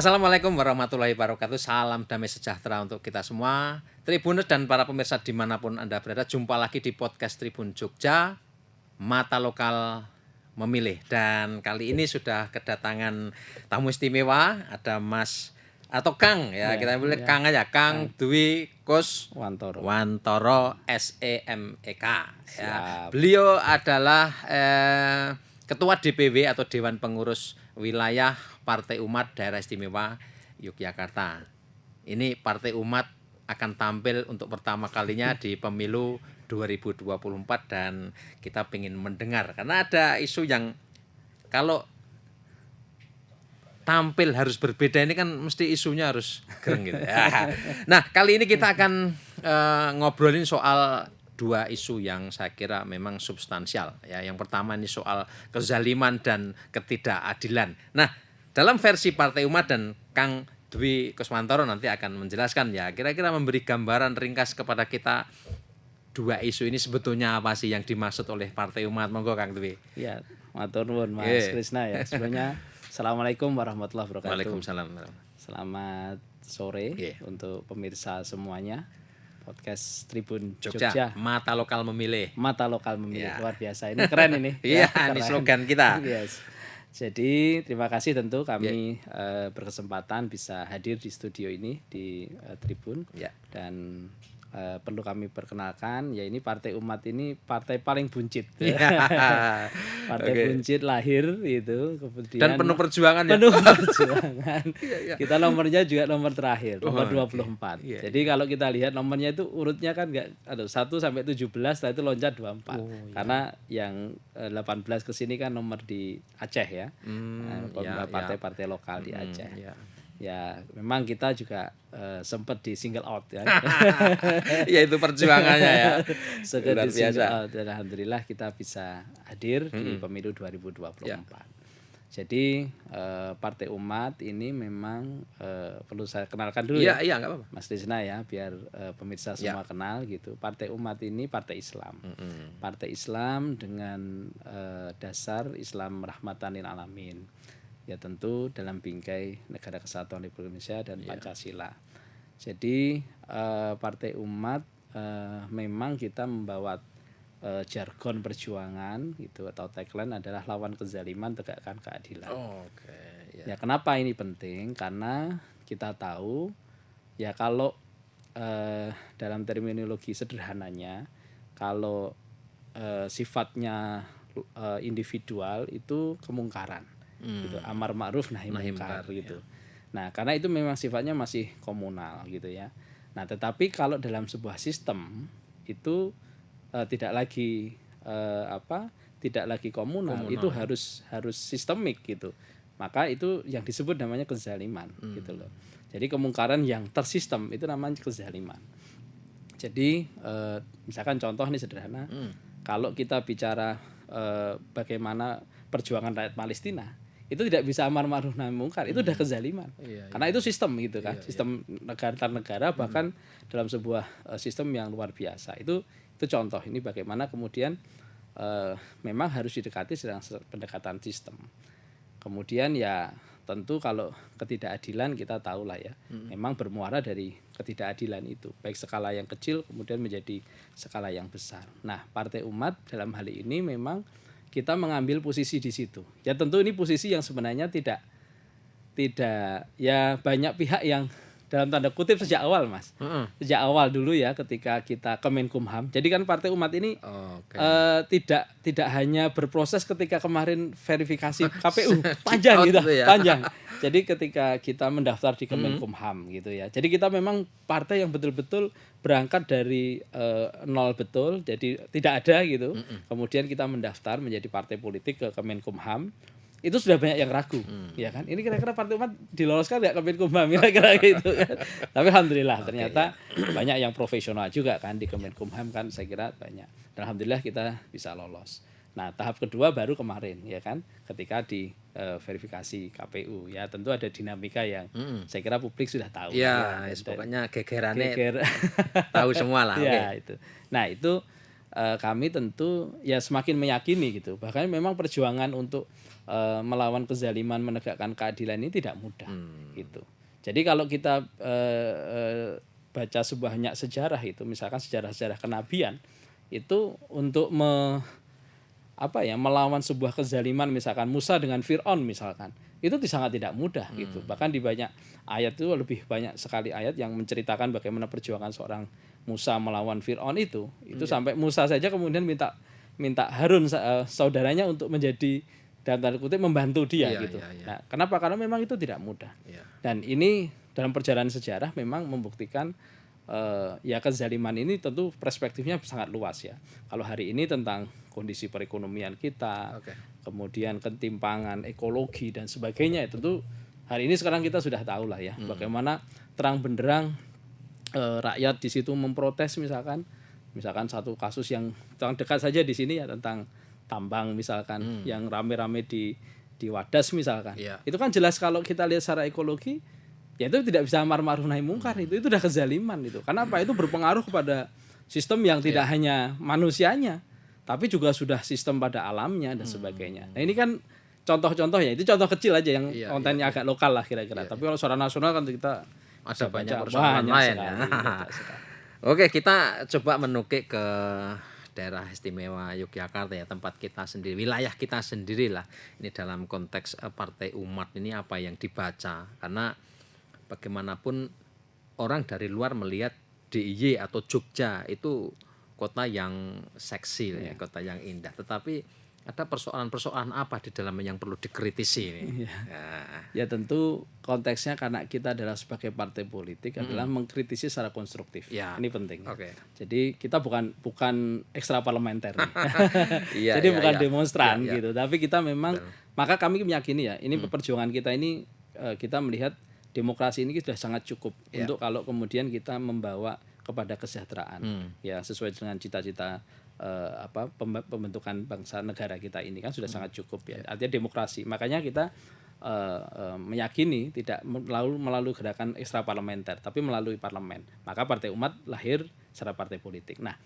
Assalamualaikum warahmatullahi wabarakatuh. Salam damai sejahtera untuk kita semua, Tribuners dan para pemirsa dimanapun Anda berada. Jumpa lagi di podcast Tribun Jogja, Mata Lokal Memilih. Dan kali ini sudah kedatangan tamu istimewa, ada Mas atau Kang ya, kita boleh Kang aja, Kang Dwi Wantoro SEMEK ya. Beliau adalah Ketua DPW atau Dewan Pengurus Wilayah Partai Umat Daerah Istimewa Yogyakarta. Ini Partai Umat akan tampil untuk pertama kalinya di pemilu 2024 dan kita ingin mendengar karena ada isu yang kalau tampil harus berbeda ini kan mesti isunya harus keren gitu. Nah, kali ini kita akan ngobrolin soal dua isu yang saya kira memang substansial ya. Yang pertama ini soal kezaliman dan ketidakadilan. Nah, dalam versi Partai Umat dan Kang Dwi Kuswantoro nanti akan menjelaskan ya, kira-kira memberi gambaran ringkas kepada kita dua isu ini sebetulnya apa sih yang dimaksud oleh Partai Umat. Monggo Kang Dwi. Ya, matur nuwun Mas Krisna ya. Sebelumnya Assalamualaikum warahmatullahi wabarakatuh. Waalaikumsalam. Selamat sore untuk pemirsa semuanya. Podcast Tribun Jogja, Mata Lokal Memilih. Mata Lokal Memilih, luar biasa. Ini keren ini. Iya, ini slogan kita. Yes. Jadi terima kasih tentu kami berkesempatan bisa hadir di studio ini di Tribun dan perlu kami perkenalkan ya, ini Partai Umat ini partai paling buncit. Partai buncit lahir itu kemudian dan penuh perjuangan ya. Penuh perjuangan. Kita nomornya juga nomor terakhir, nomor 24. Jadi kalau kita lihat nomornya itu urutnya kan enggak 1 sampai 17, setelah itu loncat 24. Karena yang 18 ke sini kan nomor di Aceh ya. Partai-partai lokal di Aceh. Ya memang kita juga sempat di single out ya. Ya itu perjuangannya ya. Luar biasa. Dan alhamdulillah kita bisa hadir di pemilu 2024. Jadi Partai Umat ini memang perlu saya kenalkan dulu ya. Iya, enggak apa-apa. Mas Rizna ya, biar pemirsa semua kenal gitu. Partai Umat ini partai Islam. Partai Islam dengan dasar Islam rahmatan lil alamin. Ya tentu dalam bingkai Negara Kesatuan Republik Indonesia dan Pancasila. Jadi Partai Umat memang kita membawa jargon perjuangan gitu atau tagline adalah lawan kezaliman, tegakkan keadilan. Ya kenapa ini penting? Karena kita tahu ya kalau dalam terminologi sederhananya kalau sifatnya individual itu kemungkaran. Gitu, amar ma'ruf nahi munkar gitu. Nah, karena itu memang sifatnya masih komunal gitu ya. Nah, tetapi kalau dalam sebuah sistem itu tidak lagi komunal, itu harus sistemik gitu. Maka itu yang disebut namanya kezaliman gitu loh. Jadi kemungkaran yang tersistem itu namanya kezaliman. Jadi misalkan contoh ini sederhana. Kalau kita bicara bagaimana perjuangan rakyat Palestina, itu tidak bisa amar ma'ruf nahi munkar, itu udah kezaliman. Karena itu sistem gitu kan, sistem negara bahkan dalam sebuah sistem yang luar biasa. Itu contoh ini bagaimana kemudian memang harus didekati dengan pendekatan sistem. Kemudian ya tentu kalau ketidakadilan kita tahu lah ya, memang bermuara dari ketidakadilan itu, baik skala yang kecil kemudian menjadi skala yang besar. Nah, Partai Umat dalam hal ini memang kita mengambil posisi di situ. Ya tentu ini posisi yang sebenarnya tidak ya banyak pihak yang dalam tanda kutip sejak awal Mas. Sejak awal dulu ya ketika kita Kemenkumham. Jadi kan Partai Umat ini tidak hanya berproses ketika kemarin verifikasi KPU panjang gitu, panjang. Jadi ketika kita mendaftar di Kemenkumham gitu ya. Jadi kita memang partai yang betul-betul berangkat dari nol betul, jadi tidak ada gitu. Kemudian kita mendaftar menjadi partai politik ke Kemenkumham. Itu sudah banyak yang ragu, ya kan? Ini kira-kira Partai Umat diloloskan nggak ke Kemenkumham, kira-kira gitu kan? Tapi alhamdulillah ternyata banyak yang profesional juga kan di Kemenkumham kan, saya kira banyak. Dan alhamdulillah kita bisa lolos. Nah, tahap kedua baru kemarin, ya kan? Ketika di verifikasi KPU, ya tentu ada dinamika yang saya kira publik sudah tahu. Ya, pokoknya gegerannya tahu semua lah. Ya, itu. Nah, itu kami tentu ya semakin meyakini gitu. Bahkan memang perjuangan untuk melawan kezaliman, menegakkan keadilan ini tidak mudah gitu. Jadi kalau kita baca banyak sejarah itu, misalkan sejarah-sejarah kenabian itu untuk melawan sebuah kezaliman, misalkan Musa dengan Fir'aun misalkan, itu sangat tidak mudah gitu. Bahkan di banyak ayat itu lebih banyak sekali ayat yang menceritakan bagaimana perjuangan seorang Musa melawan Fir'aun itu sampai Musa saja kemudian minta Harun saudaranya untuk menjadi dalam tanda kutip membantu dia gitu. Nah, kenapa? Karena memang itu tidak mudah. Dan ini dalam perjalanan sejarah memang membuktikan kezaliman ini tentu perspektifnya sangat luas ya. Kalau hari ini tentang kondisi perekonomian kita, kemudian ketimpangan ekologi dan sebagainya, tentu hari ini sekarang kita sudah tahu lah ya bagaimana terang benderang rakyat di situ memprotes misalkan satu kasus yang dekat saja di sini ya tentang tambang misalkan yang rame-rame di Wadas misalkan. Itu kan jelas kalau kita lihat secara ekologi ya itu tidak bisa amar ma'ruf nahi mungkar, itu udah kezaliman itu. Karena apa? Itu berpengaruh kepada sistem yang tidak hanya manusianya tapi juga sudah sistem pada alamnya dan sebagainya. Nah, ini kan contoh-contoh ya, itu contoh kecil aja yang kontennya agak lokal lah kira-kira. Tapi kalau secara nasional kan kita ada banyak persoalan lain ya. Oke, kita coba menukik ke daerah istimewa Yogyakarta ya, tempat kita sendiri, wilayah kita sendiri lah. Ini dalam konteks Partai Umat ini apa yang dibaca, karena bagaimanapun orang dari luar melihat DIY atau Jogja itu kota yang seksi ya, kota yang indah, tetapi ada persoalan-persoalan apa di dalamnya yang perlu dikritisi ini? Ya tentu konteksnya karena kita adalah sebagai partai politik adalah mengkritisi secara konstruktif. Ini penting. Jadi kita bukan ekstra parlementer nih. Jadi bukan demonstran gitu, tapi kita memang maka kami meyakini ya, ini perjuangan kita ini kita melihat demokrasi ini sudah sangat cukup untuk kalau kemudian kita membawa kepada kesejahteraan ya sesuai dengan cita-cita pembentukan bangsa negara kita ini kan sudah sangat cukup ya. Artinya demokrasi. Makanya kita meyakini tidak melalui gerakan ekstra parlementer tapi melalui parlemen. Maka Partai Umat lahir secara partai politik. Nah,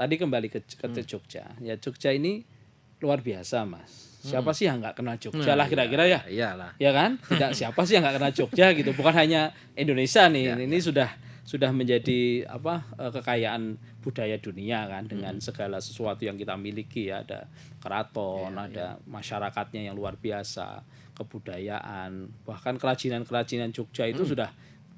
tadi kembali ke Jogja. Ya Jogja ini luar biasa, Mas. Siapa sih yang nggak kenal Jogja lah kira-kira ya? Iyalah. Ya kan? Tidak, siapa sih yang nggak kenal Jogja gitu. Bukan hanya Indonesia nih. Ini sudah menjadi kekayaan budaya dunia kan, dengan segala sesuatu yang kita miliki ya, ada keraton, ada masyarakatnya yang luar biasa, kebudayaan, bahkan kerajinan Jogja itu sudah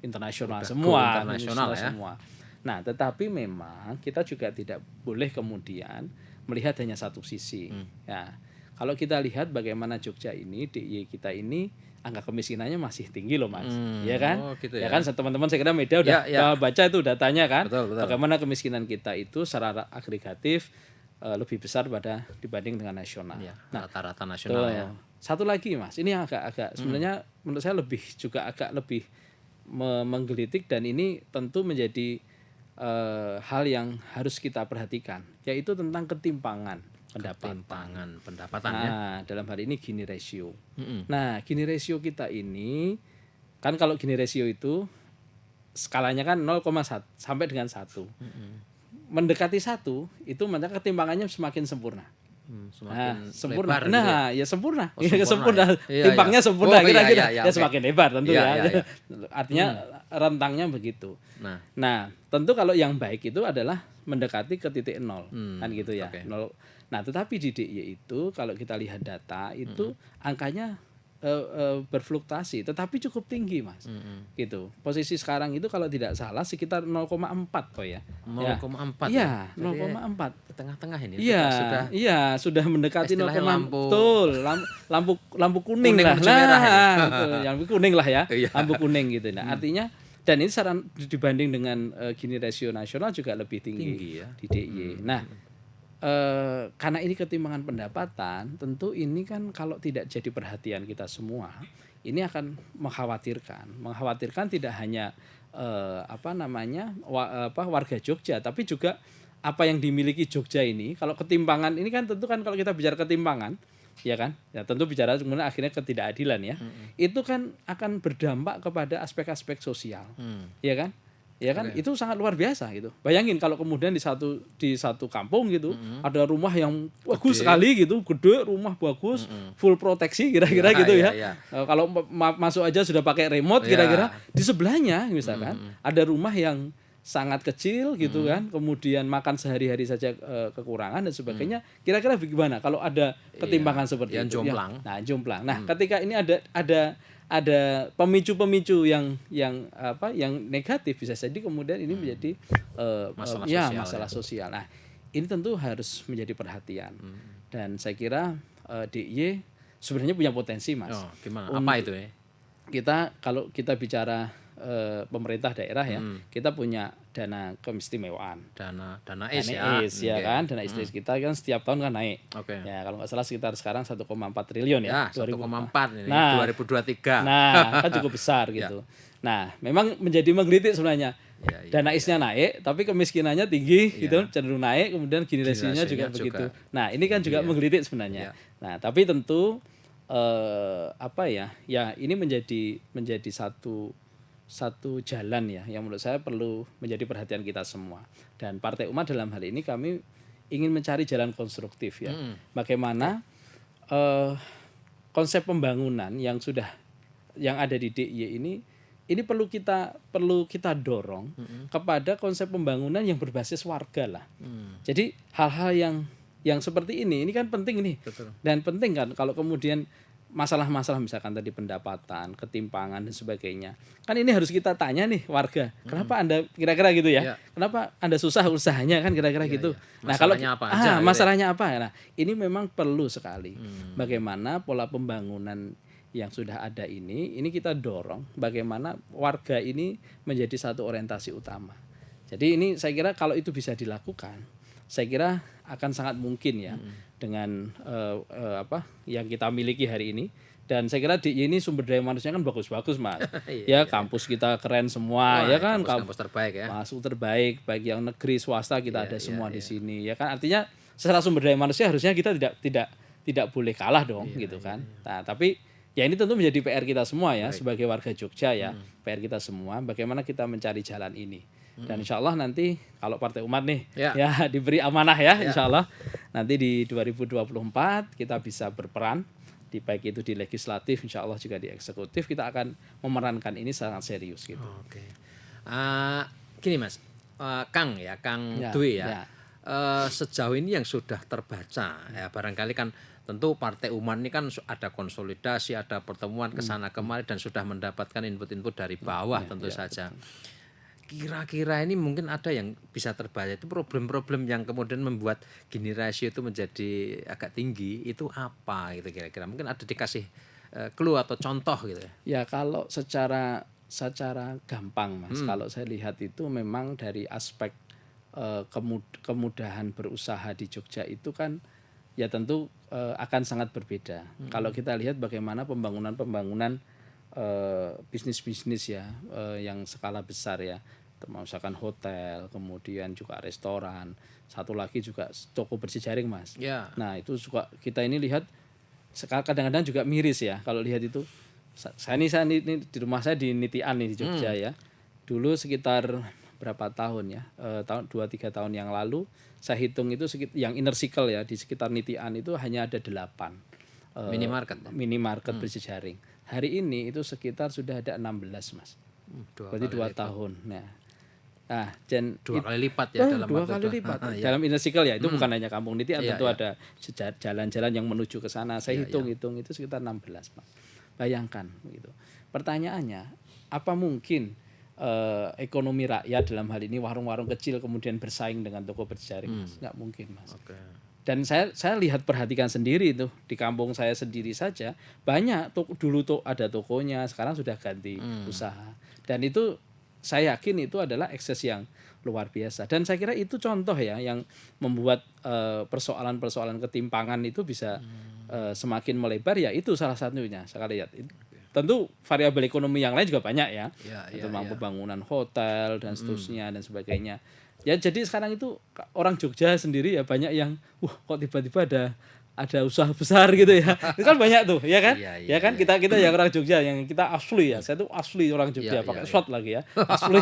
internasional semua. Nah, tetapi memang kita juga tidak boleh kemudian melihat hanya satu sisi. Ya, kalau kita lihat bagaimana Jogja ini, DIY kita ini angka kemiskinannya masih tinggi loh, Mas. Ya kan? Gitu ya kan, teman-teman saya kira media udah baca itu datanya kan. Betul. Bagaimana kemiskinan kita itu secara agregatif lebih besar dibanding dengan nasional. Nah, rata-rata nasional ya. Satu lagi, Mas. Ini agak sebenarnya menurut saya agak lebih menggelitik, dan ini tentu menjadi hal yang harus kita perhatikan, yaitu tentang ketimpangan pendapatan ya. Nah, dalam hal ini Gini ratio. Nah, Gini ratio kita ini kan, kalau Gini ratio itu skalanya kan 0,1 sampai dengan 1. Mendekati 1 itu maka ketimpangannya semakin sempurna. Sempurna. Nah, gitu ya sempurna. Sempurna. Ya. Timpangnya sempurna kira-kira. Semakin lebar tentu ya. Artinya rentangnya begitu. Nah, tentu kalau yang baik itu adalah mendekati ke titik 0 kan gitu ya. 0. Nah, tetapi di DIY itu kalau kita lihat data itu angkanya berfluktuasi, tetapi cukup tinggi, Mas. Gitu. Posisi sekarang itu kalau tidak salah sekitar 0,4 kok ya. 0,4. Iya, 0,4. Tengah-tengah ini. Iya, sudah mendekati 0,4. Lampu. Betul, lampu kuning lah. Lampu kuning lah ya. Lampu kuning gitu. Nah, artinya dan ini dibanding dengan Gini ratio nasional juga lebih tinggi ya di DIY. Nah, karena ini ketimpangan pendapatan, tentu ini kan kalau tidak jadi perhatian kita semua, ini akan mengkhawatirkan tidak hanya warga Jogja, tapi juga apa yang dimiliki Jogja ini. Kalau ketimpangan ini kan tentu kan, kalau kita bicara ketimpangan, ya kan, ya tentu bicara kemudian akhirnya ketidakadilan ya, itu kan akan berdampak kepada aspek-aspek sosial, ya kan. Ya kan, itu sangat luar biasa gitu. Bayangin kalau kemudian di satu kampung gitu ada rumah yang bagus sekali gitu, gede, rumah bagus, full proteksi kira-kira gitu ya. Kalau masuk aja sudah pakai remote kira-kira. Di sebelahnya misalkan ada rumah yang sangat kecil gitu kan, kemudian makan sehari-hari saja kekurangan dan sebagainya. Kira-kira bagaimana kalau ada ketimpangan seperti itu? Jomplang. Nah, jomplang. Nah, ketika ini ada pemicu-pemicu yang negatif, bisa jadi kemudian ini menjadi masalah sosial. Nah, ini tentu harus menjadi perhatian. Dan saya kira DIY sebenarnya punya potensi, Mas. Oh, gimana? Apa itu ya? Kalau kita bicara pemerintah daerah ya, kita punya dana keistimewaan. Dana IS ya kan, dana IS kita kan setiap tahun kan naik. Ya, kalau nggak salah sekitar sekarang 1,4 triliun ya. 1,4 ini 2023. Nah, kan cukup besar gitu. Nah, memang menjadi menggelitik sebenarnya. Dana IS-nya naik, tapi kemiskinannya tinggi gitu, cenderung naik, kemudian gini rasinya juga begitu. Nah, ini kan juga menggelitik sebenarnya. Nah, tapi tentu ini menjadi satu jalan ya yang menurut saya perlu menjadi perhatian kita semua. Dan Partai Umat dalam hal ini kami ingin mencari jalan konstruktif ya. Bagaimana konsep pembangunan yang ada di DIY ini perlu kita dorong kepada konsep pembangunan yang berbasis warga lah. Jadi hal-hal yang seperti ini kan penting nih. Betul. Dan penting kan kalau kemudian masalah-masalah misalkan tadi pendapatan, ketimpangan dan sebagainya. Kan ini harus kita tanya nih warga, kenapa Anda kira-kira gitu ya? Kenapa Anda susah usahanya kan kira-kira gitu. Nah, masalahnya apa aja? Masalahnya apa? Nah, ini memang perlu sekali. Bagaimana pola pembangunan yang sudah ada ini kita dorong bagaimana warga ini menjadi satu orientasi utama. Jadi ini saya kira kalau itu bisa dilakukan, saya kira akan sangat mungkin ya dengan yang kita miliki hari ini. Dan saya kira DIY ini sumber daya manusia kan bagus-bagus, Mas. Kampus kita keren semua. Ya kan, kampus terbaik ya. Masuk terbaik baik yang negeri swasta kita ada semua di sini. Ya kan, artinya secara sumber daya manusia harusnya kita tidak boleh kalah dong gitu kan. Nah, tapi ya ini tentu menjadi PR kita semua ya sebagai warga Jogja ya. PR kita semua bagaimana kita mencari jalan ini. Dan insya Allah nanti kalau Partai Umat nih ya diberi amanah ya insya Allah nanti di 2024 kita bisa berperan baik itu di legislatif, insya Allah juga di eksekutif, kita akan memerankan ini sangat serius gitu. Oke. Gini Mas, Kang Dwi ya. Sejauh ini yang sudah terbaca ya barangkali kan tentu Partai Umat ini kan ada konsolidasi, ada pertemuan kesana kemari dan sudah mendapatkan input-input dari bawah tentu saja. Kira-kira ini mungkin ada yang bisa terbaca itu problem-problem yang kemudian membuat Gini rasio itu menjadi agak tinggi itu apa gitu kira-kira mungkin ada dikasih clue atau contoh gitu ya. Ya kalau secara gampang Mas, kalau saya lihat itu memang dari aspek kemudahan berusaha di Jogja itu kan ya tentu akan sangat berbeda. Kalau kita lihat bagaimana pembangunan bisnis-bisnis ya yang skala besar ya, misalkan hotel, kemudian juga restoran, satu lagi juga toko berjejaring Mas. Nah itu juga kita ini lihat kadang-kadang juga miris ya kalau lihat itu. Saya ini di rumah saya di Nitian nih di Jogja ya. Dulu sekitar berapa tahun ya, 2-3 tahun yang lalu saya hitung itu yang inner circle ya di sekitar Nitian itu hanya ada 8 minimarket berjejaring. Hari ini itu sekitar sudah ada 16 Mas. Berarti 2 tahun. Nah, 2 kali lipat ya dalam 2 kali lipat. Dalam inner circle ya, itu bukan hanya Kampung Nitian, tentu ada jalan-jalan yang menuju ke sana. Saya hitung-hitung itu sekitar 16, Pak. Bayangkan gitu. Pertanyaannya, apa mungkin ekonomi rakyat dalam hal ini warung-warung kecil kemudian bersaing dengan toko berjejaring? Mas? Nggak mungkin, Mas. Dan saya lihat perhatikan sendiri itu di kampung saya sendiri saja banyak dulu ada tokonya, sekarang sudah ganti usaha. Dan itu saya yakin itu adalah ekses yang luar biasa. Dan saya kira itu contoh ya yang membuat persoalan-persoalan ketimpangan itu bisa semakin melebar ya itu salah satunya. Saya lihat tentu variabel ekonomi yang lain juga banyak ya. Termasuk pembangunan hotel dan seterusnya dan sebagainya. Ya jadi sekarang itu orang Jogja sendiri ya banyak yang wah kok tiba-tiba ada usaha besar gitu ya. Itu kan banyak tuh, ya kan? Iya, Ya iya, kan iya. kita yang orang Jogja yang kita asli ya. Saya tuh asli orang Jogja Iya, pakai iya, iya. SWAT lagi ya. Asli.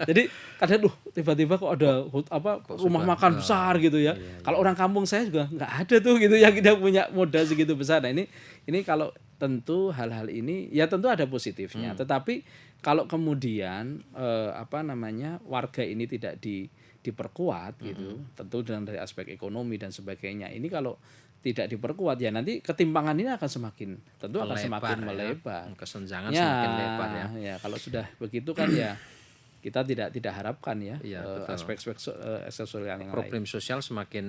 Jadi kadang tiba-tiba kok ada rumah sudah, makan besar gitu ya. iya, Kalau orang kampung saya juga nggak ada tuh gitu yang kita punya modal segitu besar. Nah, ini kalau tentu hal-hal ini ya tentu ada positifnya. Tetapi kalau kemudian warga ini tidak diperkuat gitu, tentu dari aspek ekonomi dan sebagainya. Ini kalau tidak diperkuat ya nanti ketimpangan ini akan semakin Melebar, melebar. kesenjangan Ya, semakin lebar ya. ya kalau sudah begitu kan ya kita tidak harapkan ya Iya, betul. aspek-aspek sosial yang lain. Problem sosial semakin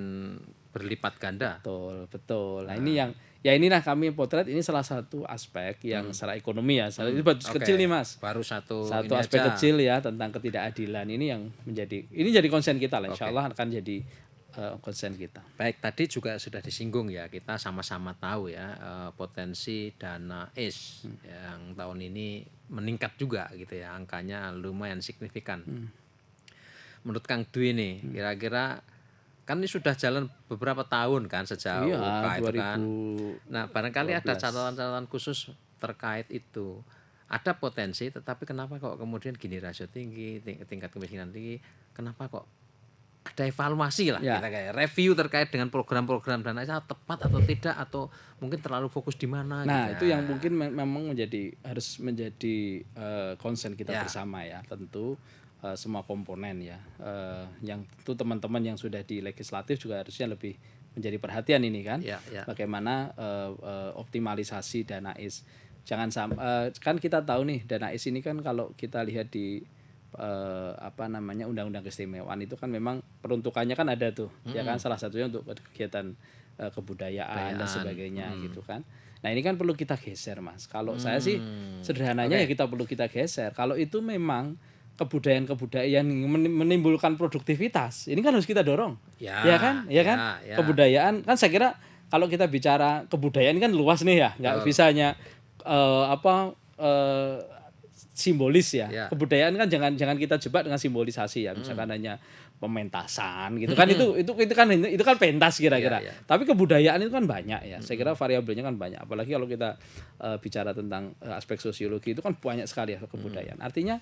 berlipat ganda. Betul. Nah, inilah kami potret ini salah satu aspek yang secara ekonomi ya. Itu kecil nih Mas. Baru satu ini aspek aja. kecil ya tentang ketidakadilan ini yang jadi concern kita lah. Insya Allah akan jadi concern kita. Baik, tadi juga sudah disinggung ya, kita sama-sama tahu ya potensi dana ACE yang tahun ini meningkat juga gitu ya, angkanya lumayan signifikan. Menurut Kang Dwi nih, kira-kira kan ini sudah jalan beberapa tahun kan sejak UK itu kan. Nah, barangkali ada catatan-catatan khusus terkait itu. Ada potensi, tetapi kenapa kok kemudian gini rasio tinggi, tingkat kemiskinan tinggi, kenapa kok ada evaluasi lah, kita kayak review terkait dengan program-program dana ACE tepat atau tidak, atau mungkin terlalu fokus di mana. Nah, gitu itu yang mungkin memang harus menjadi concern kita bersama ya, tentu semua komponen ya, yang tentu teman-teman yang sudah di legislatif juga harusnya lebih menjadi perhatian ini kan, bagaimana optimalisasi dana ACE. Jangan sampai kan kita tahu nih dana ACE ini kan kalau kita lihat di undang-undang keistimewaan itu kan memang peruntukannya kan ada tuh ya kan, salah satunya untuk kegiatan kebudayaan dan sebagainya gitu kan. Nah, ini kan perlu kita geser Mas. Kalau saya sih sederhananya ya kita perlu kita geser. Kalau itu memang kebudayaan yang menimbulkan produktivitas, ini kan harus kita dorong. Ya kan? Kebudayaan kan saya kira kalau kita bicara kebudayaan kan luas nih ya, nggak bisa hanya simbolis ya. Kebudayaan kan jangan kita jebak dengan simbolisasi ya. Misalkan hanya pementasan gitu kan, itu kan pentas kira-kira. Tapi kebudayaan itu kan banyak ya. Saya kira variabelnya kan banyak. Apalagi kalau kita bicara tentang aspek sosiologi itu kan banyak sekali ya kebudayaan. Artinya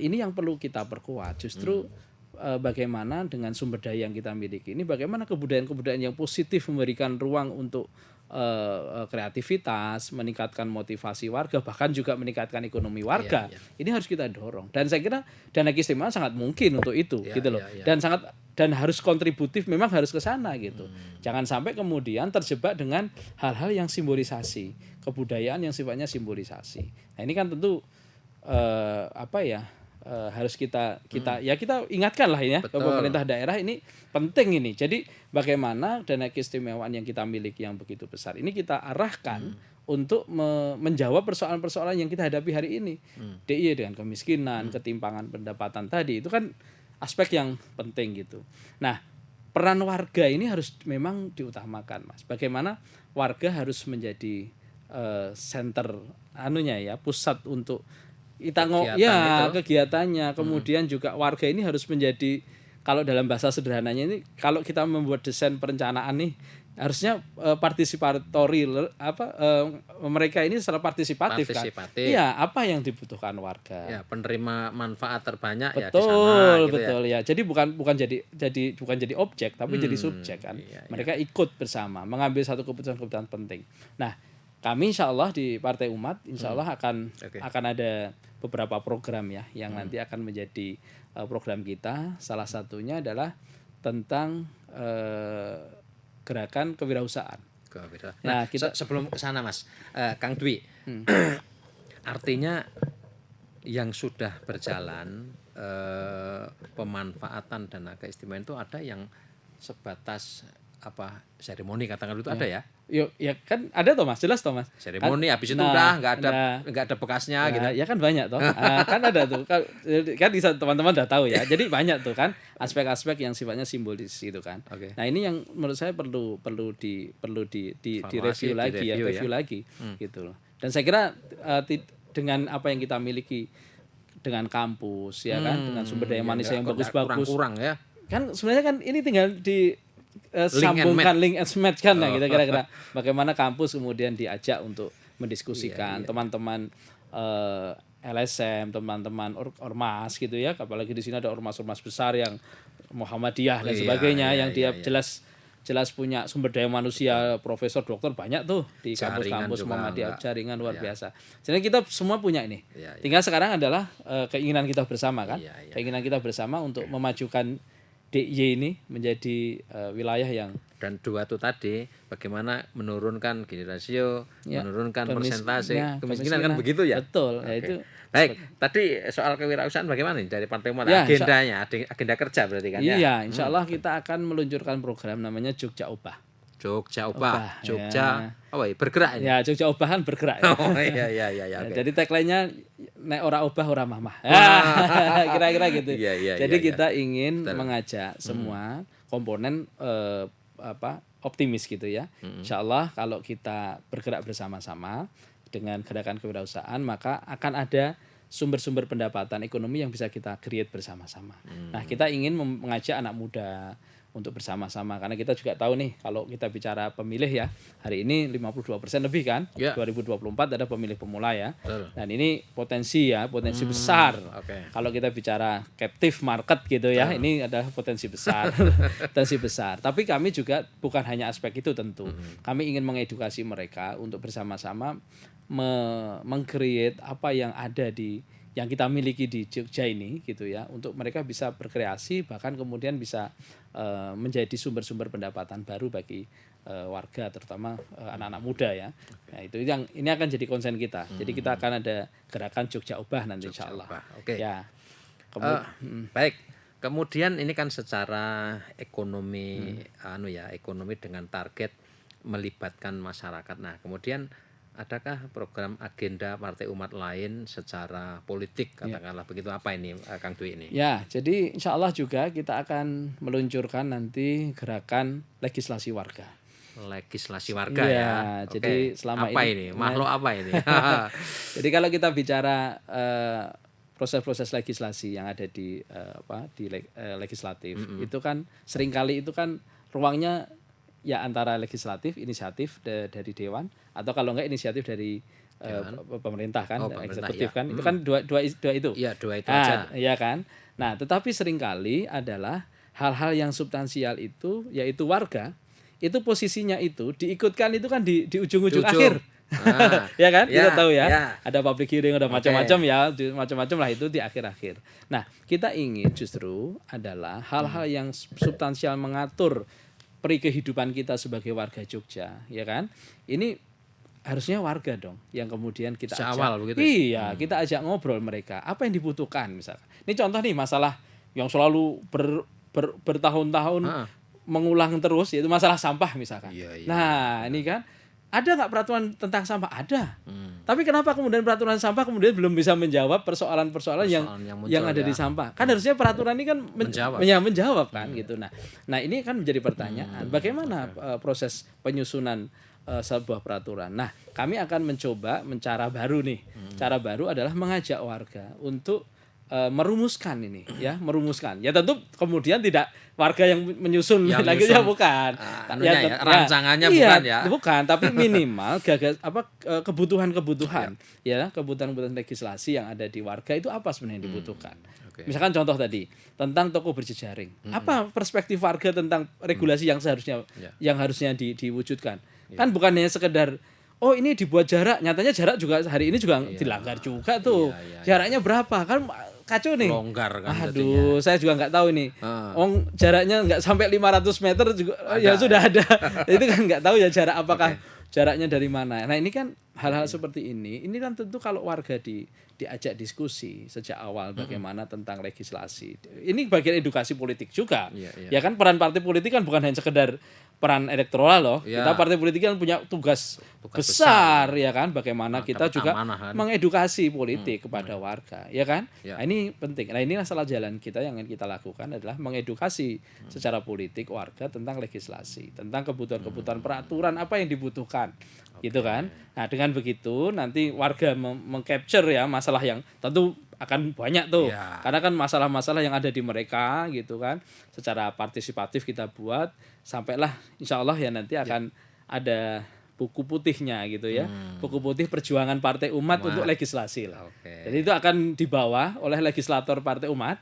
ini yang perlu kita perkuat. Justru bagaimana dengan sumber daya yang kita miliki ini, bagaimana kebudayaan-kebudayaan yang positif memberikan ruang untuk kreativitas, meningkatkan motivasi warga, bahkan juga meningkatkan ekonomi warga. Ini harus kita dorong. Dan saya kira dana keistimewaan sangat mungkin untuk itu, gitu loh. Dan harus kontributif, memang harus ke sana gitu. Jangan sampai kemudian terjebak dengan hal-hal yang simbolisasi, kebudayaan yang sifatnya simbolisasi. Nah, ini kan tentu harus kita ingatkan lah ya ke pemerintah daerah, ini penting ini. Jadi bagaimana dana keistimewaan yang kita miliki yang begitu besar ini kita arahkan untuk menjawab persoalan-persoalan yang kita hadapi hari ini. DIY dengan kemiskinan, ketimpangan pendapatan tadi, itu kan aspek yang penting gitu. Nah, peran warga ini harus memang diutamakan Mas. Bagaimana warga harus menjadi center pusat untuk kita kegiatannya. Kemudian juga warga ini harus menjadi, kalau dalam bahasa sederhananya ini, kalau kita membuat desain perencanaan nih harusnya partisipatori, mereka ini secara partisipatif kan. Iya, apa yang dibutuhkan warga. Ya, penerima manfaat terbanyak ya di sana. Betul ya. Jadi bukan jadi objek tapi jadi subjek kan. Mereka ikut bersama mengambil satu keputusan-keputusan penting. Nah, kami insya Allah di Partai Umat insya Allah akan ada beberapa program ya yang nanti akan menjadi program kita. Salah satunya adalah tentang gerakan kewirausahaan. Nah, kita sebelum ke sana Mas, Kang Dwi, artinya yang sudah berjalan pemanfaatan dana keistimewaan itu ada yang sebatas seremoni katakan itu ada ya? Ya kan ada toh Mas, jelas toh Mas. Seremoni habis itu udah nggak ada bekasnya gitu. Ya kan banyak toh. Kan ada tuh. Kan teman-teman udah tahu ya. Jadi banyak tuh kan aspek-aspek yang sifatnya simbolis gitu kan. Nah, ini yang menurut saya perlu di review lagi gitu loh. Dan saya kira dengan apa yang kita miliki dengan kampus ya kan, dengan sumber daya manusia yang bagus-bagus. Kurang ya. Kan sebenarnya kan ini tinggal di sambungkan link and match kan ya, kita kira-kira bagaimana kampus kemudian diajak untuk mendiskusikan teman-teman LSM, teman-teman ormas gitu ya, apalagi di sini ada ormas-ormas besar yang Muhammadiyah dan sebagainya yang dia jelas punya sumber daya manusia, profesor, dokter banyak tuh di kampus-kampus Muhammadiyah, jaringan luar biasa. Jadi kita semua punya ini. Tinggal sekarang adalah keinginan kita bersama kan, keinginan kita bersama untuk memajukan DIY ini menjadi wilayah yang, dan dua itu tadi bagaimana menurunkan Gini rasio, menurunkan persentase kemiskinan kan begitu ya. Betul. Ya itu. Baik, tadi soal kewirausahaan bagaimana nih dari Partai Umat? Agendanya, agenda kerja berarti kan ya? Iya, insya Allah kita akan meluncurkan program namanya Jogja Obah. Jogja apa ya? Bergerak ini? Ya, Jogja Obah kan bergerak. Ya. Oh iya. Okay. Jadi tagline-nya nek ora obah ora mamah. Kira-kira gitu. Jadi kita ingin mengajak semua komponen optimis gitu ya. Insya Allah kalau kita bergerak bersama-sama dengan gerakan kewirausahaan, maka akan ada sumber-sumber pendapatan ekonomi yang bisa kita create bersama-sama. Nah, kita ingin mengajak anak muda untuk bersama-sama, karena kita juga tahu nih kalau kita bicara pemilih ya, hari ini 52% lebih kan, 2024 ada pemilih pemula ya. Dan ini potensi besar. Kalau kita bicara captive market gitu ya, ini adalah potensi besar. Potensi besar. Tapi kami juga bukan hanya aspek itu tentu. Kami ingin mengedukasi mereka untuk bersama-sama meng-create apa yang ada yang kita miliki di Jogja ini gitu ya, untuk mereka bisa berkreasi, bahkan kemudian bisa menjadi sumber-sumber pendapatan baru bagi warga, terutama anak-anak muda ya. Nah, itu yang ini akan jadi konsen kita. Jadi kita akan ada gerakan Jogja Obah nanti insyaallah. Ya. Baik. Kemudian ini kan secara ekonomi ekonomi dengan target melibatkan masyarakat. Nah, kemudian adakah program agenda Partai Umat lain secara politik, katakanlah begitu, apa ini Kang Dwi ini? Ya, jadi insya Allah juga kita akan meluncurkan nanti gerakan legislasi warga. Legislasi warga ya. Jadi selama apa ini? Makhluk apa ini? Jadi kalau kita bicara proses-proses legislasi yang ada di legislatif, itu kan seringkali itu kan ruangnya ya antara legislatif, inisiatif dari dewan, atau kalau enggak inisiatif dari pemerintah kan, eksekutif kan, itu kan dua itu. Iya, dua itu aja. Iya kan. Nah, tetapi seringkali adalah hal-hal yang substansial itu, yaitu warga, itu posisinya itu diikutkan itu kan di ujung-ujung akhir. Ya kan, kita tahu ya, ada public hearing, ada macam-macam ya, macam-macam lah itu di akhir-akhir. Nah, kita ingin justru adalah hal-hal yang substansial mengatur kehidupan kita sebagai warga Jogja, ya kan? Ini harusnya warga dong yang kemudian kita ajak. Awal begitu. Iya, kita ajak ngobrol mereka, apa yang dibutuhkan misalkan. Ini contoh nih masalah yang selalu bertahun-tahun mengulang terus, yaitu masalah sampah misalkan. Nah, ini kan ada nggak peraturan tentang sampah? Ada. Tapi kenapa kemudian peraturan sampah kemudian belum bisa menjawab persoalan-persoalan yang ada di sampah? Kan harusnya peraturan ini kan menjawab kan gitu. Nah, ini kan menjadi pertanyaan. Bagaimana proses penyusunan sebuah peraturan? Nah, kami akan mencoba cara baru nih. Cara baru adalah mengajak warga untuk merumuskan ini ya, merumuskan. Ya tentu kemudian tidak warga yang menyusun lagi ya, bukan. Rancangannya bukan ya. Bukan, tapi minimal kebutuhan-kebutuhan ya, kebutuhan legislasi yang ada di warga itu apa sebenarnya yang dibutuhkan. Misalkan contoh tadi tentang toko berjejaring. Apa perspektif warga tentang regulasi yang seharusnya yang harusnya diwujudkan? Kan bukan hanya sekedar ini dibuat jarak, nyatanya jarak juga hari ini juga dilanggar juga tuh. Jaraknya berapa? Kan kacau nih. Longgar kan. Aduh, saya juga nggak tahu nih. Jaraknya nggak sampai 500 meter juga ya sudah ada. Itu kan nggak tahu ya jarak apakah jaraknya dari mana. Nah, ini kan hal-hal seperti ini kan tentu kalau warga diajak diskusi sejak awal bagaimana tentang legislasi. Ini bagian edukasi politik juga. Ya kan, peran partai politik kan bukan hanya sekedar peran elektoral loh. Kita partai politik kan punya tugas besar ya kan, bagaimana kita juga mengedukasi politik kepada warga, ya kan? Nah, ini penting. Nah, inilah salah jalan kita yang ingin kita lakukan adalah mengedukasi secara politik warga tentang legislasi, tentang kebutuhan-kebutuhan peraturan apa yang dibutuhkan. Gitu kan. Nah, dengan begitu nanti warga mengcapture ya masalah yang tentu akan banyak tuh. Ya. Karena kan masalah-masalah yang ada di mereka gitu kan. Secara partisipatif kita buat sampailah insya Allah ya nanti akan ada buku putihnya gitu ya. Buku putih perjuangan Partai Umat untuk legislasi lah. Jadi itu akan dibawa oleh legislator Partai Umat.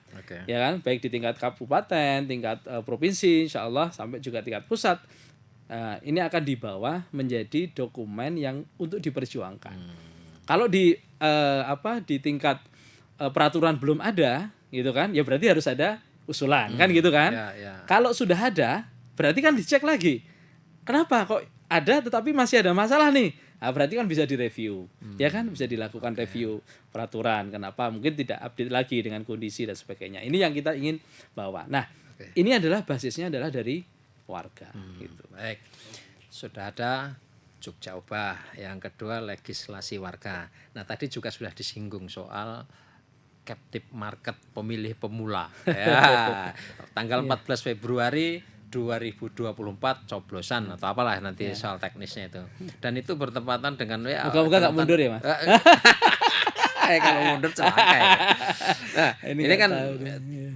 Ya kan, baik di tingkat kabupaten, tingkat provinsi insya Allah sampai juga tingkat pusat. Ini akan dibawa menjadi dokumen yang untuk diperjuangkan. Kalau di tingkat peraturan belum ada gitu kan, ya berarti harus ada usulan kan gitu kan. Kalau sudah ada berarti kan dicek lagi. Kenapa kok ada tetapi masih ada masalah nih? Nah, berarti kan bisa direview. Ya kan, bisa dilakukan review peraturan. Kenapa? Mungkin tidak update lagi dengan kondisi dan sebagainya. Ini yang kita ingin bawa. Nah, ini adalah basisnya adalah dari warga gitu. Baik. Sudah ada Jogja Ubah, yang kedua legislasi warga. Nah, tadi juga sudah disinggung soal captive market pemilih pemula. Ya. Tanggal 14 Februari 2024 coblosan atau apalah nanti soal teknisnya itu. Dan itu bertepatan dengan moga-moga enggak mundur ya, Mas. Kalau mundur celaka ya. Nah, ini kan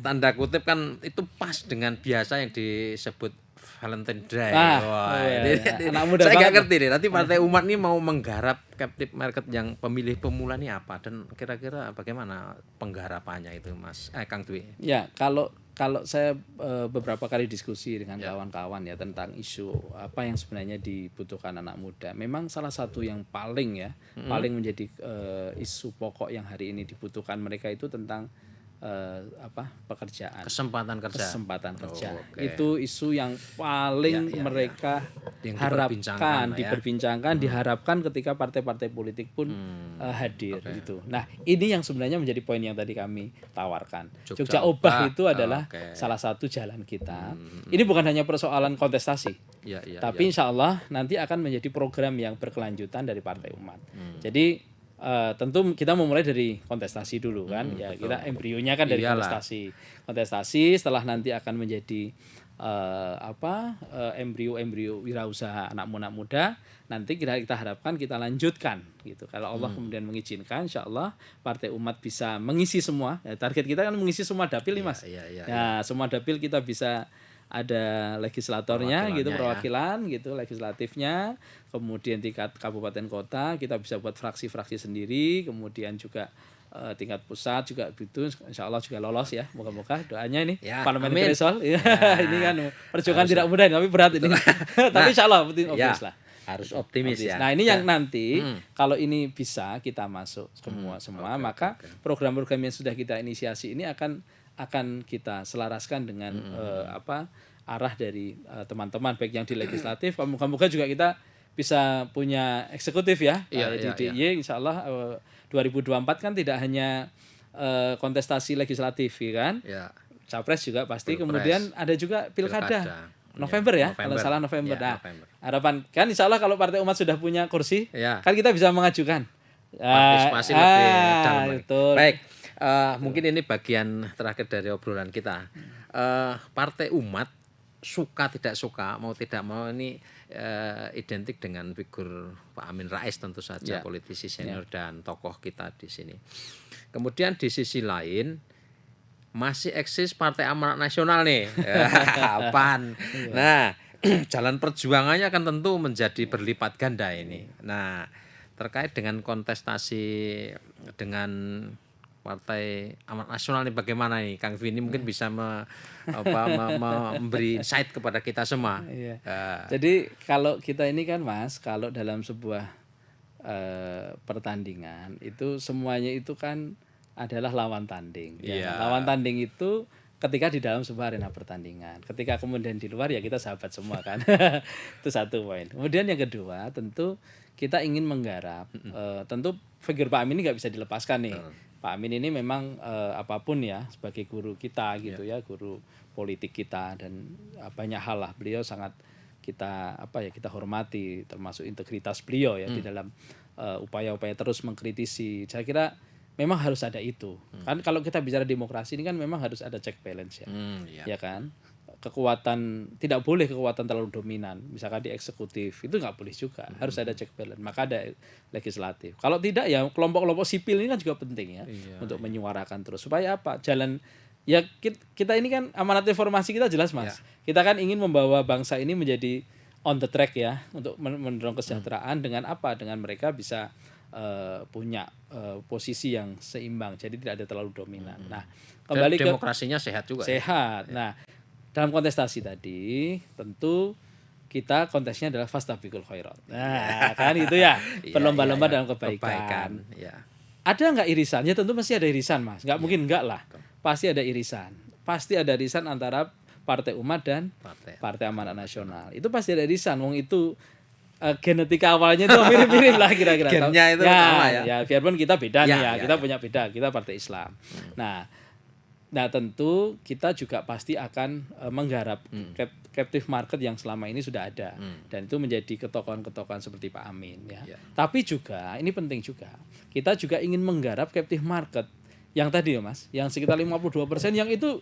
tanda kutip kan itu pas dengan biasa yang disebut Valentine Day. Anak muda saya nggak ngerti nih. Nanti Partai Umat ini mau menggarap captive market yang pemilih pemula ini apa dan kira-kira bagaimana penggarapannya itu, Mas Kang Dwi? Ya, kalau saya beberapa kali diskusi dengan kawan-kawan ya tentang isu apa yang sebenarnya dibutuhkan anak muda. Memang salah satu yang paling paling menjadi isu pokok yang hari ini dibutuhkan mereka itu tentang pekerjaan, kesempatan kerja. Itu isu yang paling mereka diperbincangkan, diharapkan ketika partai-partai politik pun hadir gitu. Nah, ini yang sebenarnya menjadi poin yang tadi kami tawarkan. Jogja Ubah itu adalah salah satu jalan kita. Ini bukan hanya persoalan kontestasi, tapi insya Allah nanti akan menjadi program yang berkelanjutan dari Partai Umat. Jadi tentu kita memulai dari kontestasi dulu kan, kita embrionya kan dari kontestasi setelah nanti akan menjadi embrio wirausaha anak muda, nanti kita harapkan kita lanjutkan gitu. Kalau Allah kemudian mengizinkan, insya Allah Partai Umat bisa mengisi semua. Target kita kan mengisi semua dapil nih, Mas. Semua dapil kita bisa ada legislatornya gitu, perwakilan gitu, legislatifnya, kemudian tingkat kabupaten kota kita bisa buat fraksi-fraksi sendiri, kemudian juga tingkat pusat juga gitu, insya Allah juga lolos ya, moga-moga doanya ini parlemen threshold ini kan perjuangan tidak mudah tapi berat ini tapi insya Allah optimis lah, harus optimis ya. Nah ini yang nanti kalau ini bisa kita masuk semua maka program-program yang sudah kita inisiasi ini akan kita selaraskan dengan arah dari teman-teman baik yang di legislatif, moga-moga juga kita bisa punya eksekutif ya, di DIY insya Allah 2024 kan tidak hanya kontestasi legislatif kan, capres juga pasti, kemudian ada juga pilkada. November ya, kalau salah November. Nah, harapan kan insya Allah kalau Partai Umat sudah punya kursi, kan kita bisa mengajukan. Partisipasi lebih dalam lagi. Baik. Mungkin ini bagian terakhir dari obrolan kita. Partai Umat suka tidak suka, mau tidak mau ini identik dengan figur Pak Amin Rais tentu saja, politisi senior dan tokoh kita di sini. Kemudian di sisi lain masih eksis Partai Amanat Nasional nih. Apaan? Nah, jalan perjuangannya kan tentu menjadi berlipat ganda ini. Nah, terkait dengan kontestasi dengan Partai Amanat Nasional ini bagaimana nih Kang Vini mungkin bisa memberi insight kepada kita semua. Jadi kalau kita ini kan Mas, kalau dalam sebuah pertandingan itu semuanya itu kan adalah lawan tanding. Lawan tanding itu ketika di dalam sebuah arena pertandingan. Ketika kemudian di luar ya kita sahabat semua kan. Itu satu poin. Kemudian yang kedua tentu kita ingin menggarap. Tentu figur Pak Amin ini nggak bisa dilepaskan nih. Pak Amin ini memang apapun ya sebagai guru kita gitu ya, guru politik kita dan banyak hal lah beliau sangat kita kita hormati, termasuk integritas beliau ya di dalam upaya-upaya terus mengkritisi. Saya kira memang harus ada itu. Kan kalau kita bicara demokrasi ini kan memang harus ada check balance ya. Ya kan? tidak boleh kekuatan terlalu dominan. Misalkan di eksekutif itu nggak boleh juga, harus ada check balance. Maka ada legislatif. Kalau tidak ya kelompok-kelompok sipil ini kan juga penting ya untuk menyuarakan terus supaya apa? Ya kita ini kan amanat reformasi kita jelas Mas. Kita kan ingin membawa bangsa ini menjadi on the track ya untuk mendorong kesejahteraan dengan apa? Dengan mereka bisa punya posisi yang seimbang, jadi tidak ada terlalu dominan. Nah, kembali dan demokrasinya sehat juga. Sehat. Ya. Nah, dalam kontestasi tadi tentu kita konteksnya adalah fastabiqul khairat. Nah, kan itu ya, berlomba-lomba dalam kebaikan. Ya. Ada nggak irisan? Ya tentu mesti ada irisan, Mas. Nggak mungkin nggak lah. Pasti ada irisan. Pasti ada irisan antara Partai Umat dan Partai Amanat Nasional. Itu pasti ada irisan. Wong itu genetika awalnya itu mirip-mirip lah kira-kira. Gennya itu sama ya. Ya, biarpun kita beda nih ya. Kita punya beda. Kita Partai Islam. Nah, tentu kita juga pasti akan menggarap captive market yang selama ini sudah ada. Dan itu menjadi ketokohan-ketokohan seperti Pak Amin ya. Tapi juga ini penting juga. Kita juga ingin menggarap captive market yang tadi ya Mas, yang sekitar 52% yang itu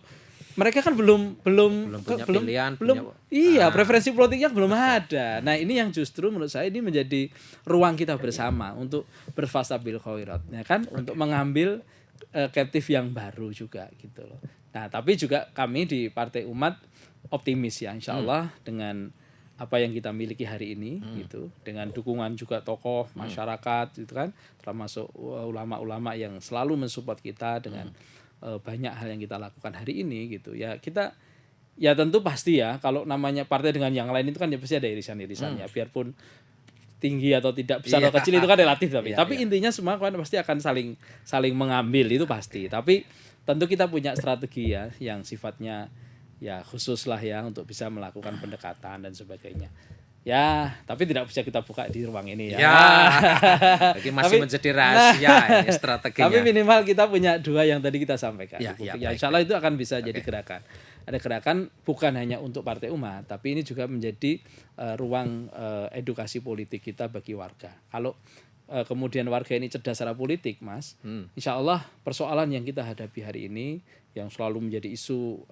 mereka kan belum punya pilihan, preferensi politiknya belum ada. Nah, ini yang justru menurut saya ini menjadi ruang kita bersama untuk berfastabil khairat ya kan, untuk mengambil captive yang baru juga gitu loh. Nah, tapi juga kami di Partai Umat optimis ya insyaallah dengan apa yang kita miliki hari ini gitu, dengan dukungan juga tokoh masyarakat gitu kan, termasuk ulama-ulama yang selalu mensupport kita dengan banyak hal yang kita lakukan hari ini gitu. Ya kita ya tentu pasti ya kalau namanya partai dengan yang lain itu kan ya pasti ada irisan-irisannya, biarpun tinggi atau tidak besar atau kecil itu kan relatif tapi intinya semua kan pasti akan saling mengambil itu pasti. Tapi tentu kita punya strategi ya yang sifatnya ya khusus lah ya untuk bisa melakukan pendekatan dan sebagainya. Ya, tapi tidak bisa kita buka di ruang ini ya. Jadi masih menjadi rahasia ini strateginya. Tapi minimal kita punya dua yang tadi kita sampaikan. Ya, insya Allah itu akan bisa jadi gerakan. Ada gerakan bukan hanya untuk Partai Umat, tapi ini juga menjadi ruang edukasi politik kita bagi warga. Kalau kemudian warga ini cerdas secara politik, Mas, insya Allah persoalan yang kita hadapi hari ini yang selalu menjadi isu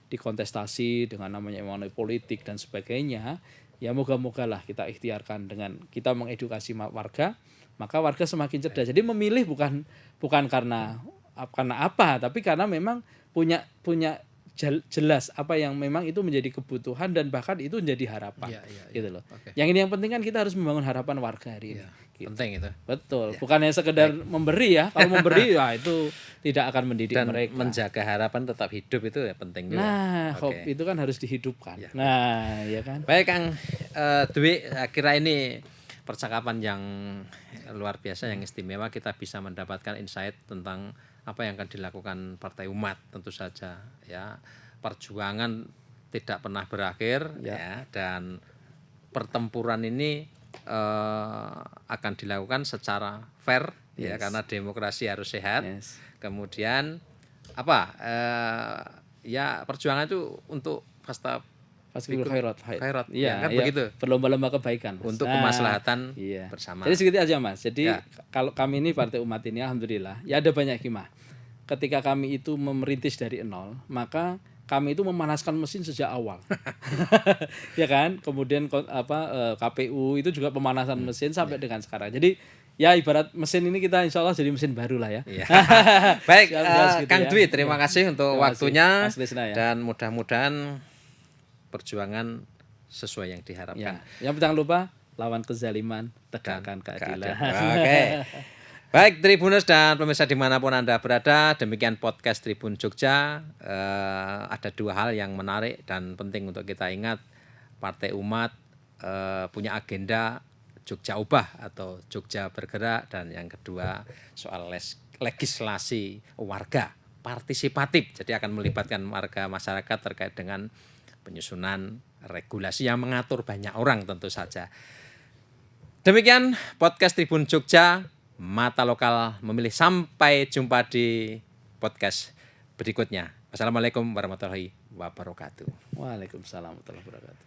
di kontestasi dengan namanya money politik dan sebagainya, ya moga-moga lah kita ikhtiarkan dengan kita mengedukasi warga, maka warga semakin cerdas. Jadi memilih bukan karena apa, tapi karena memang punya jelas apa yang memang itu menjadi kebutuhan dan bahkan itu menjadi harapan. Gitu loh. Yang ini yang penting kan kita harus membangun harapan warga hari ini. Gitu. Penting itu. Betul. Bukan hanya sekedar memberi ya. Kalau memberi ya itu tidak akan mendidik dan mereka. Menjaga harapan tetap hidup itu ya penting juga. Nah, hope itu kan harus dihidupkan. Ya. Nah, ya kan. Baik Kang Dwi, kira ini percakapan yang luar biasa yang istimewa, kita bisa mendapatkan insight tentang apa yang akan dilakukan Partai Umat tentu saja ya. Perjuangan tidak pernah berakhir ya dan pertempuran ini akan dilakukan secara fair ya karena demokrasi harus sehat. Kemudian apa ya perjuangan itu untuk khairat ya kan begitu, berlomba-lomba kebaikan untuk kemaslahatan bersama. Jadi segitu aja Mas. Jadi kalau kami ini Partai Umat ini alhamdulillah ya ada banyak hikmah. Ketika kami itu merintis dari nol, maka kami itu memanaskan mesin sejak awal. Ya kan? Kemudian KPU itu juga pemanasan mesin sampai dengan sekarang. Jadi ya ibarat mesin ini kita insya Allah jadi mesin baru lah ya. Baik, Kang Dwi, terima kasih untuk waktunya dan mudah-mudahan perjuangan sesuai yang diharapkan. Yang jangan lupa lawan kezaliman, tegakkan keadilan. Oke. Baik Tribuners dan pemirsa dimanapun Anda berada, demikian podcast Tribun Jogja. Ada dua hal yang menarik dan penting untuk kita ingat. Partai Umat punya agenda Jogja Ubah atau Jogja Bergerak, dan yang kedua soal legislasi warga partisipatif. Jadi akan melibatkan warga masyarakat terkait dengan penyusunan regulasi yang mengatur banyak orang tentu saja. Demikian podcast Tribun Jogja, Mata Lokal Memilih. Sampai jumpa di podcast berikutnya. Wassalamualaikum warahmatullahi wabarakatuh. Waalaikumsalam warahmatullahi wabarakatuh.